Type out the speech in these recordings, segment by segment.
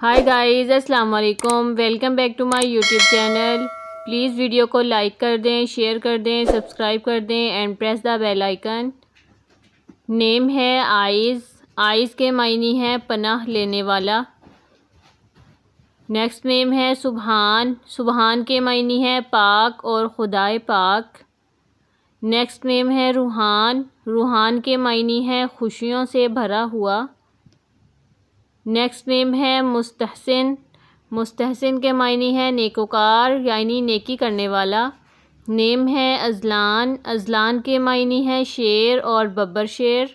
High guys, السلام علیکم، welcome back to my YouTube channel. Please video کو like کر دیں، شیئر کر دیں، سبسکرائب کر دیں and press the bell icon. Name ہے آئیز، آئیز کے معنی ہے پناہ لینے والا۔ نیکسٹ نیم ہے سبحان، سبحان کے معنی ہے پاک اور خدائے پاک۔ نیکسٹ نیم ہے روحان، روحان کے معنی ہے خوشیوں سے بھرا ہوا۔ نیکسٹ نیم ہے مستحسن، مستحسن کے معنی ہے نیکوکار یعنی نیکی کرنے والا۔ نیم ہے اذلان، اذلان کے معنی ہے شیر اور ببر شیر۔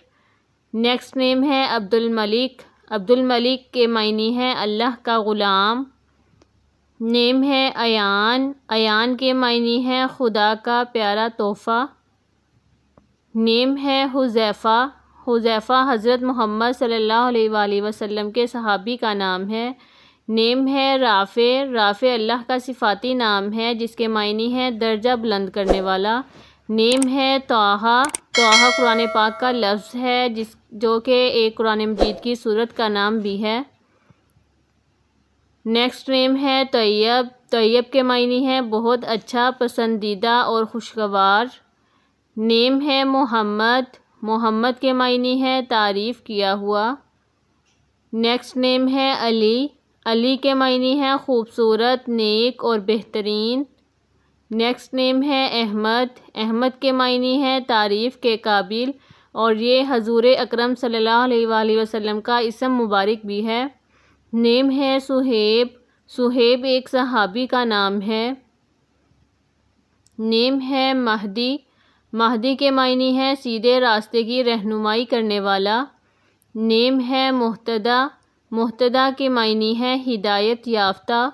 نیکسٹ نیم ہے عبد الملک، عبد الملک کے معنی ہے اللہ کا غلام۔ نیم ہے ایان، ایان کے معنی ہے خدا کا پیارا تحفہ۔ نیم ہے حذیفہ، حذیفہ حضرت محمد صلی اللہ علیہ وآلہ وسلم کے صحابی کا نام ہے۔ نیم ہے رافع، رافع اللہ کا صفاتی نام ہے جس کے معنی ہے درجہ بلند کرنے والا۔ نیم ہے طٰہٰ، طٰہٰ قرآن پاک کا لفظ ہے جو کہ ایک قرآن مجید کی سورت کا نام بھی ہے۔ نیکسٹ نیم ہے طیب، طیب کے معنی ہے بہت اچھا، پسندیدہ اور خوشگوار۔ نیم ہے محمد، محمد کے معنی ہے تعریف کیا ہوا۔ نیکسٹ نیم ہے علی، علی کے معنی ہے خوبصورت، نیک اور بہترین۔ نیکسٹ نیم ہے احمد، احمد کے معنی ہے تعریف کے قابل، اور یہ حضور اکرم صلی اللہ علیہ وآلہ وسلم کا اسم مبارک بھی ہے۔ نیم ہے صہیب، صہیب ایک صحابی کا نام ہے۔ نیم ہے مہدی، مہدی کے معنی ہے سیدھے راستے کی رہنمائی کرنے والا۔ نیم ہے مہتدی، مہتدی کے معنی ہے ہدایت یافتہ۔